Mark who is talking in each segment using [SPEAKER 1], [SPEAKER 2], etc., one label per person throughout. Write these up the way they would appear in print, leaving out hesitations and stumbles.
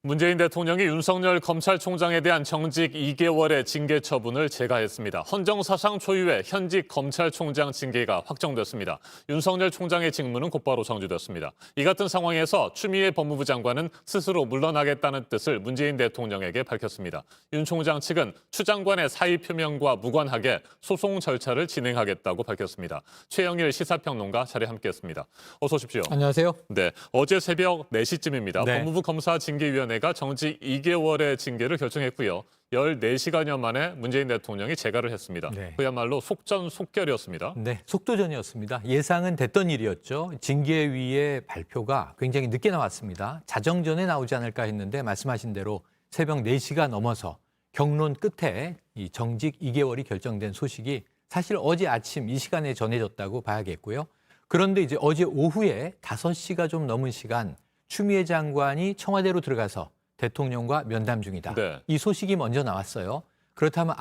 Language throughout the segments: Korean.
[SPEAKER 1] 문재인 대통령이 윤석열 검찰총장에 대한 정직 2개월의 징계 처분을 재가했습니다. 헌정사상 초유의 현직 검찰총장 징계가 확정됐습니다. 윤석열 총장의 직무는 곧바로 정지됐습니다. 이 같은 상황에서 추미애 법무부 장관은 스스로 물러나겠다는 뜻을 문재인 대통령에게 밝혔습니다. 윤 총장 측은 추 장관의 사의 표명과 무관하게 소송 절차를 진행하겠다고 밝혔습니다. 최영일 시사평론가 자리에 함께했습니다. 어서 오십시오.
[SPEAKER 2] 안녕하세요.
[SPEAKER 1] 네, 어제 새벽 4시쯤입니다.
[SPEAKER 2] 네.
[SPEAKER 1] 법무부 검사징계위원회가 정직 2개월의 징계를 결정했고요. 14시간여 만에 문재인 대통령이 재가를 했습니다.
[SPEAKER 2] 네.
[SPEAKER 1] 그야말로 속전속결이었습니다.
[SPEAKER 2] 네, 속도전이었습니다. 예상은 됐던 일이었죠. 징계위의 발표가 굉장히 늦게 나왔습니다. 자정전에 나오지 않을까 했는데 말씀하신 대로 새벽 4시가 넘어서 경론 끝에 이 정직 2개월이 결정된 소식이 사실 어제 아침 이 시간에 전해졌다고 봐야겠고요. 그런데 이제 어제 오후에 5시가 좀 넘은 시간 추미애 장관이 청와대로 들어가서 대통령과 면담 중이다.
[SPEAKER 1] 네.
[SPEAKER 2] 이 소식이 먼저 나왔어요. 그렇다면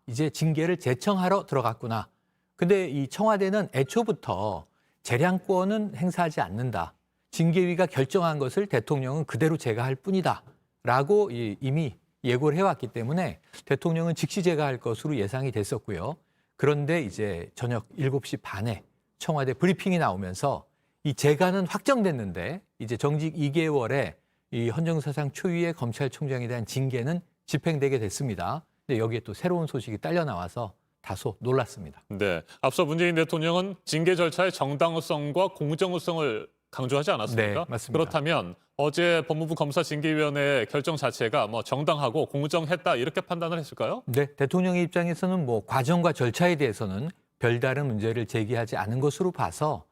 [SPEAKER 2] 이제 징계를 제청하러 들어갔구나. 근데 이 청와대는 애초부터 재량권은 행사하지 않는다. 징계위가 결정한 것을 대통령은 그대로 제가할 뿐이다. 라고 이미 예고를 해왔기 때문에 대통령은 즉시 제가할 것으로 예상이 됐었고요. 그런데 이제 저녁 7시 반에 청와대 브리핑이 나오면서 이 재가는 확정됐는데 이제 정직 2개월에 이 헌정사상 초유의 검찰총장에 대한 징계는 집행되게 됐습니다. 근데 여기에 또 새로운 소식이 딸려 나와서 다소 놀랐습니다.
[SPEAKER 1] 네, 앞서 문재인 대통령은 징계 절차의 정당성과 공정성을 강조하지 않았습니까?
[SPEAKER 2] 네, 맞습니다.
[SPEAKER 1] 그렇다면 어제 법무부 검사징계위원회의 결정 자체가 정당하고 공정했다 이렇게 판단을 했을까요?
[SPEAKER 2] 네, 대통령의 입장에서는 과정과 절차에 대해서는 별다른 문제를 제기하지 않은 것으로 봐서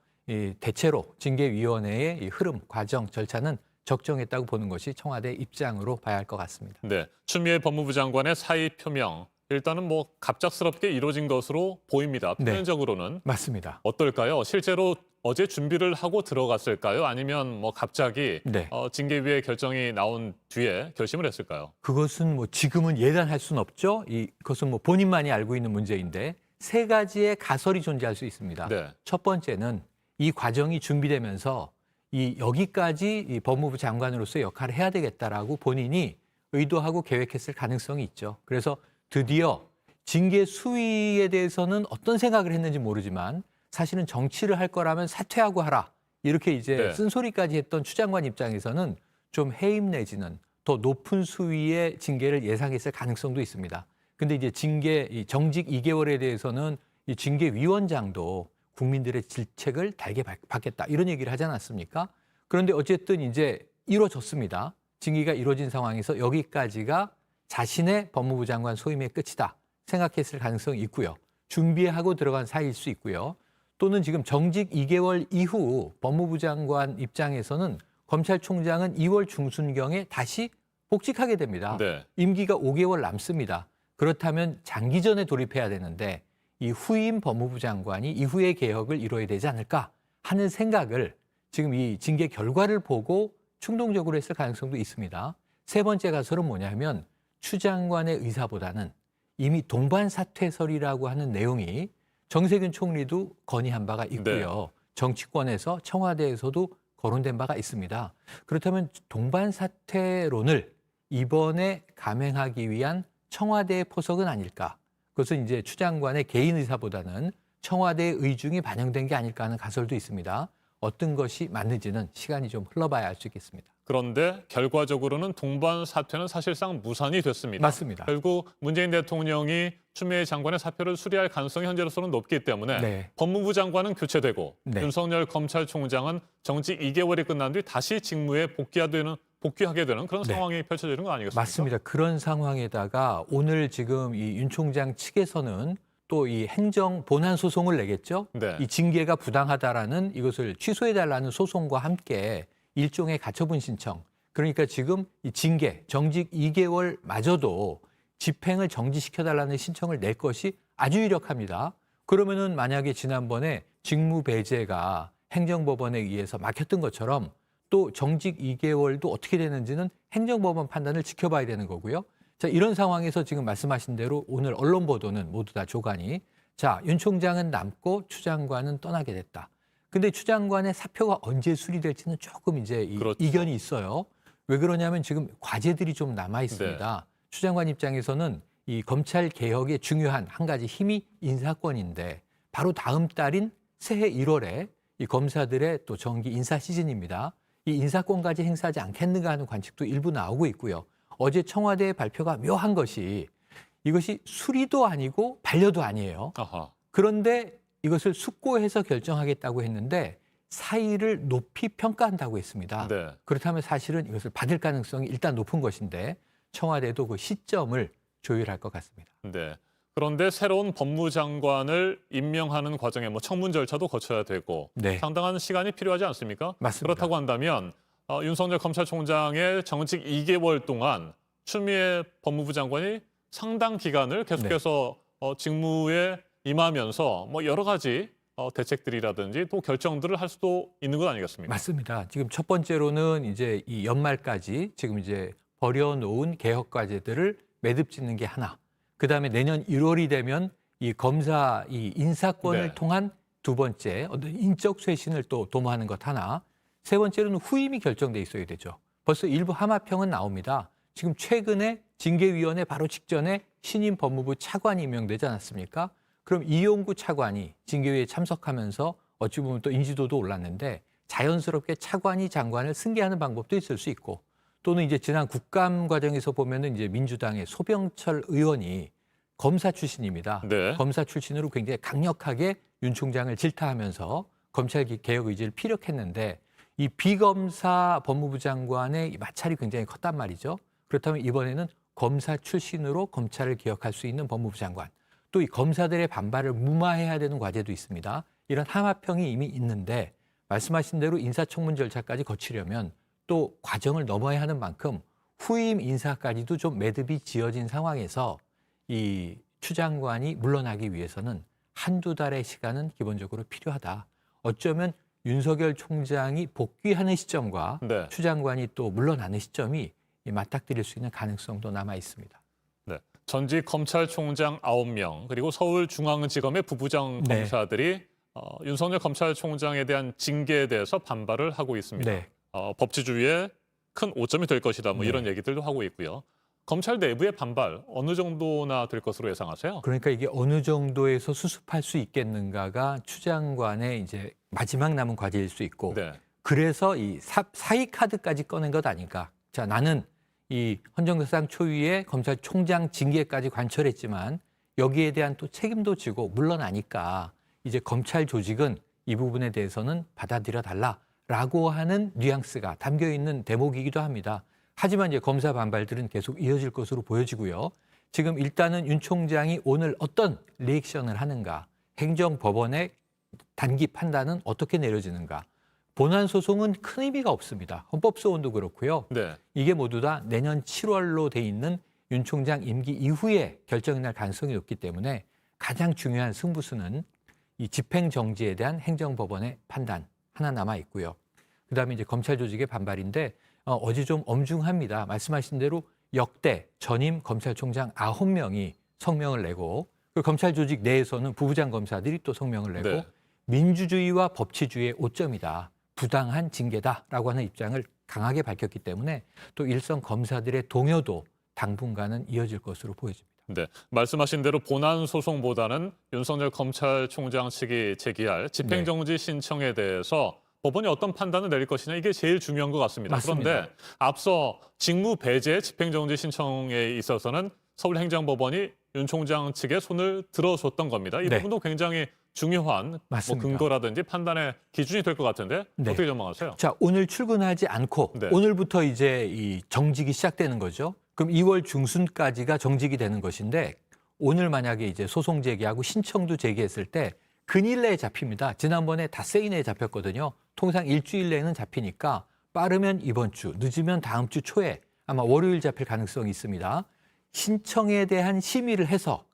[SPEAKER 2] 대체로 징계위원회의 이 흐름, 과정, 절차는 적정했다고 보는 것이 청와대 입장으로 봐야 할 것 같습니다.
[SPEAKER 1] 네, 추미애 법무부 장관의 사의 표명 일단은 갑작스럽게 이루어진 것으로 보입니다.
[SPEAKER 2] 네.
[SPEAKER 1] 표면적으로는
[SPEAKER 2] 맞습니다.
[SPEAKER 1] 어떨까요? 실제로 어제 준비를 하고 들어갔을까요? 아니면 징계위의
[SPEAKER 2] 네.
[SPEAKER 1] 결정이 나온 뒤에 결심을 했을까요?
[SPEAKER 2] 그것은 지금은 예단할 수는 없죠. 이것은 본인만이 알고 있는 문제인데 세 가지의 가설이 존재할 수 있습니다.
[SPEAKER 1] 네.
[SPEAKER 2] 첫 번째는 이 과정이 준비되면서 여기까지 이 법무부 장관으로서 역할을 해야 되겠다라고 본인이 의도하고 계획했을 가능성이 있죠. 그래서 드디어 징계 수위에 대해서는 어떤 생각을 했는지 모르지만 사실은 정치를 할 거라면 사퇴하고 하라. 이렇게 이제
[SPEAKER 1] 네.
[SPEAKER 2] 쓴소리까지 했던 추 장관 입장에서는 좀 해임 내지는 더 높은 수위의 징계를 예상했을 가능성도 있습니다. 근데 이제 정직 2개월에 대해서는 이 징계위원장도 국민들의 질책을 달게 받겠다 이런 얘기를 하지 않았습니까? 그런데 어쨌든 이제 이루어졌습니다. 징계가 이루어진 상황에서 여기까지가 자신의 법무부 장관 소임의 끝이다 생각했을 가능성이 있고요. 준비하고 들어간 사이일 수 있고요. 또는 지금 정직 2개월 이후 법무부 장관 입장에서는 검찰총장은 2월 중순경에 다시 복직하게 됩니다.
[SPEAKER 1] 네.
[SPEAKER 2] 임기가 5개월 남습니다. 그렇다면 장기전에 돌입해야 되는데 이 후임 법무부 장관이 이후의 개혁을 이뤄야 되지 않을까 하는 생각을 지금 이 징계 결과를 보고 충동적으로 했을 가능성도 있습니다. 세 번째 가설은 뭐냐면 추 장관의 의사보다는 이미 동반사퇴설이라고 하는 내용이 정세균 총리도 건의한 바가 있고요.
[SPEAKER 1] 네.
[SPEAKER 2] 정치권에서 청와대에서도 거론된 바가 있습니다. 그렇다면 동반사퇴론을 이번에 감행하기 위한 청와대의 포석은 아닐까? 그것은 이제 추 장관의 개인 의사보다는 청와대의 의중이 반영된 게 아닐까 하는 가설도 있습니다. 어떤 것이 맞는지는 시간이 좀 흘러봐야 알 수 있겠습니다.
[SPEAKER 1] 그런데 결과적으로는 동반 사퇴는 사실상 무산이 됐습니다.
[SPEAKER 2] 맞습니다.
[SPEAKER 1] 결국 문재인 대통령이 추미애 장관의 사표를 수리할 가능성이 현재로서는 높기 때문에
[SPEAKER 2] 네.
[SPEAKER 1] 법무부 장관은 교체되고
[SPEAKER 2] 네.
[SPEAKER 1] 윤석열 검찰총장은 정직 2개월이 끝난 뒤 다시 직무에 복귀하게 되는 그런
[SPEAKER 2] 네.
[SPEAKER 1] 상황이 펼쳐지는 거 아니겠습니까?
[SPEAKER 2] 맞습니다. 그런 상황에다가 오늘 지금 이 윤 총장 측에서는 또 이 행정 본안 소송을 내겠죠.
[SPEAKER 1] 네.
[SPEAKER 2] 이 징계가 부당하다라는 이것을 취소해달라는 소송과 함께 일종의 가처분 신청. 그러니까 지금 이 징계, 정직 2개월마저도 집행을 정지시켜달라는 신청을 낼 것이 아주 유력합니다. 그러면은 만약에 지난번에 직무 배제가 행정법원에 의해서 막혔던 것처럼 또 정직 2개월도 어떻게 되는지는 행정법원 판단을 지켜봐야 되는 거고요. 자, 이런 상황에서 지금 말씀하신 대로 오늘 언론 보도는 모두 다 조간이 윤 총장은 남고 추 장관은 떠나게 됐다. 근데 추 장관의 사표가 언제 수리될지는 조금 이제
[SPEAKER 1] 그렇죠.
[SPEAKER 2] 이견이 있어요. 왜 그러냐면 지금 과제들이 좀 남아 있습니다. 추 장관 입장에서는 이 검찰 개혁의 중요한 한 가지 힘이 인사권인데 바로 다음 달인 새해 1월에 이 검사들의 또 정기 인사 시즌입니다. 이 인사권까지 행사하지 않겠는가 하는 관측도 일부 나오고 있고요. 어제 청와대의 발표가 묘한 것이 이것이 수리도 아니고 반려도 아니에요.
[SPEAKER 1] 아하.
[SPEAKER 2] 그런데 이것을 숙고해서 결정하겠다고 했는데 사의를 높이 평가한다고 했습니다.
[SPEAKER 1] 네.
[SPEAKER 2] 그렇다면 사실은 이것을 받을 가능성이 일단 높은 것인데 청와대도 그 시점을 조율할 것 같습니다.
[SPEAKER 1] 네. 그런데 새로운 법무장관을 임명하는 과정에 뭐 청문 절차도 거쳐야 되고
[SPEAKER 2] 네.
[SPEAKER 1] 상당한 시간이 필요하지 않습니까?
[SPEAKER 2] 맞습니다.
[SPEAKER 1] 그렇다고 한다면 윤석열 검찰총장의 정직 2개월 동안 추미애 법무부 장관이 상당 기간을 계속해서 직무에 임하면서 뭐 여러 가지 대책들이라든지 또 결정들을 할 수도 있는 것 아니겠습니까?
[SPEAKER 2] 맞습니다. 지금 첫 번째로는 이제 이 연말까지 지금 이제 버려놓은 개혁 과제들을 매듭 짓는 게 하나. 그다음에 내년 1월이 되면 이 검사 이 인사권을
[SPEAKER 1] 네.
[SPEAKER 2] 통한 두 번째 어떤 인적 쇄신을 또 도모하는 것 하나. 세 번째로는 후임이 결정돼 있어야 되죠. 벌써 일부 하마평은 나옵니다. 지금 최근에 징계위원회 바로 직전에 신임 법무부 차관이 임명되지 않았습니까? 그럼 이용구 차관이 징계위에 참석하면서 어찌 보면 또 인지도도 올랐는데 자연스럽게 차관이 장관을 승계하는 방법도 있을 수 있고 또는 이제 지난 국감 과정에서 보면은 이제 민주당의 소병철 의원이 검사 출신입니다.
[SPEAKER 1] 네.
[SPEAKER 2] 검사 출신으로 굉장히 강력하게 윤 총장을 질타하면서 검찰 개혁 의지를 피력했는데 이 비검사 법무부 장관의 마찰이 굉장히 컸단 말이죠. 그렇다면 이번에는 검사 출신으로 검찰을 개혁할 수 있는 법무부 장관. 또 이 검사들의 반발을 무마해야 되는 과제도 있습니다. 이런 하마평이 이미 있는데 말씀하신 대로 인사청문 절차까지 거치려면 또 과정을 넘어야 하는 만큼 후임 인사까지도 좀 매듭이 지어진 상황에서 이 추 장관이 물러나기 위해서는 한두 달의 시간은 기본적으로 필요하다. 어쩌면 윤석열 총장이 복귀하는 시점과
[SPEAKER 1] 네.
[SPEAKER 2] 추 장관이 또 물러나는 시점이 맞닥뜨릴 수 있는 가능성도 남아 있습니다.
[SPEAKER 1] 네. 전직 검찰총장 9명 그리고 서울중앙지검의 부부장
[SPEAKER 2] 네.
[SPEAKER 1] 검사들이 윤석열 검찰총장에 대한 징계에 대해서 반발을 하고 있습니다.
[SPEAKER 2] 네.
[SPEAKER 1] 법치주의에 큰 오점이 될 것이다. 뭐
[SPEAKER 2] 네.
[SPEAKER 1] 이런 얘기들도 하고 있고요. 검찰 내부의 반발 어느 정도나 될 것으로 예상하세요?
[SPEAKER 2] 그러니까 이게 어느 정도에서 수습할 수 있겠는가가 추 장관의 이제 마지막 남은 과제일 수 있고
[SPEAKER 1] 네.
[SPEAKER 2] 그래서 이 사의 카드까지 꺼낸 것 아닌가. 자, 나는 이 헌정사상 초유의 검찰총장 징계까지 관철했지만 여기에 대한 또 책임도 지고 물러나니까 이제 검찰 조직은 이 부분에 대해서는 받아들여 달라라고 하는 뉘앙스가 담겨 있는 대목이기도 합니다. 하지만 이제 검사 반발들은 계속 이어질 것으로 보여지고요. 지금 일단은 윤 총장이 오늘 어떤 리액션을 하는가, 행정법원의 단기 판단은 어떻게 내려지는가, 본안 소송은 큰 의미가 없습니다. 헌법소원도 그렇고요.
[SPEAKER 1] 네.
[SPEAKER 2] 이게 모두 다 내년 7월로 돼 있는 윤 총장 임기 이후에 결정이 날 가능성이 높기 때문에 가장 중요한 승부수는 이 집행정지에 대한 행정법원의 판단 하나 남아 있고요. 그다음에 이제 검찰 조직의 반발인데 어제 좀 엄중합니다. 말씀하신 대로 역대 전임 검찰총장 9명이 성명을 내고 그 검찰 조직 내에서는 부부장 검사들이 또 성명을 내고
[SPEAKER 1] 네.
[SPEAKER 2] 민주주의와 법치주의의 오점이다. 부당한 징계다라고 하는 입장을 강하게 밝혔기 때문에 또 일선 검사들의 동요도 당분간은 이어질 것으로 보여집니다.
[SPEAKER 1] 네. 말씀하신 대로 본안 소송보다는 윤석열 검찰총장 측이 제기할 집행정지 신청에 대해서 법원이 어떤 판단을 내릴 것이냐 이게 제일 중요한 것 같습니다.
[SPEAKER 2] 맞습니다.
[SPEAKER 1] 그런데 앞서 직무 배제 집행정지 신청에 있어서는 서울행정법원이 윤 총장 측에 손을 들어줬던 겁니다. 이
[SPEAKER 2] 네.
[SPEAKER 1] 부분도 굉장히 중요한 뭐
[SPEAKER 2] 맞습니다.
[SPEAKER 1] 근거라든지 판단의 기준이 될 것 같은데
[SPEAKER 2] 네.
[SPEAKER 1] 어떻게 전망하세요?
[SPEAKER 2] 자, 오늘 출근하지 않고
[SPEAKER 1] 네.
[SPEAKER 2] 오늘부터 이제 이 정직이 시작되는 거죠. 그럼 2월 중순까지가 정직이 되는 것인데 오늘 만약에 이제 소송 제기하고 신청도 제기했을 때 근일 내에 잡힙니다. 지난번에 닷새 이내에 잡혔거든요. 통상 일주일 내에는 잡히니까 빠르면 이번 주, 늦으면 다음 주 초에 아마 월요일 잡힐 가능성이 있습니다. 신청에 대한 심의를 해서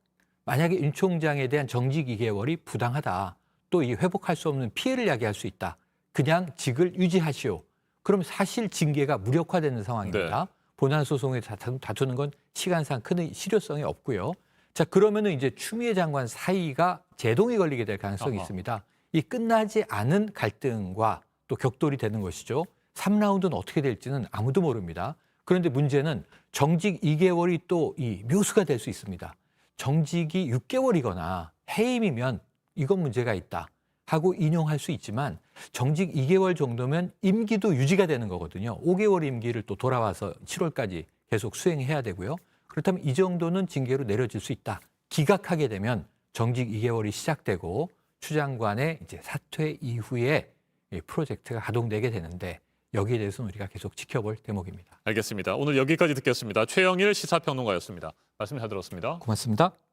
[SPEAKER 2] 만약에 윤 총장에 대한 정직 2개월이 부당하다. 또 이 회복할 수 없는 피해를 야기할 수 있다. 그냥 직을 유지하시오. 그럼 사실 징계가 무력화되는 상황입니다.
[SPEAKER 1] 네.
[SPEAKER 2] 본안 소송에 다투는 건 시간상 큰 실효성이 없고요. 자, 그러면은 이제 추미애 장관 사의가 제동이 걸리게 될 가능성이
[SPEAKER 1] 아하.
[SPEAKER 2] 있습니다. 이 끝나지 않은 갈등과 또 격돌이 되는 것이죠. 3라운드는 어떻게 될지는 아무도 모릅니다. 그런데 문제는 정직 2개월이 또 이 묘수가 될 수 있습니다. 정직이 6개월이거나 해임이면 이건 문제가 있다 하고 인용할 수 있지만 정직 2개월 정도면 임기도 유지가 되는 거거든요. 5개월 임기를 또 돌아와서 7월까지 계속 수행해야 되고요. 그렇다면 이 정도는 징계로 내려질 수 있다. 기각하게 되면 정직 2개월이 시작되고 추 장관의 이제 사퇴 이후에 이 프로젝트가 가동되게 되는데 여기에 대해서는 우리가 계속 지켜볼 대목입니다.
[SPEAKER 1] 알겠습니다. 오늘 여기까지 듣겠습니다. 최영일 시사평론가였습니다. 말씀 잘 들었습니다.
[SPEAKER 2] 고맙습니다.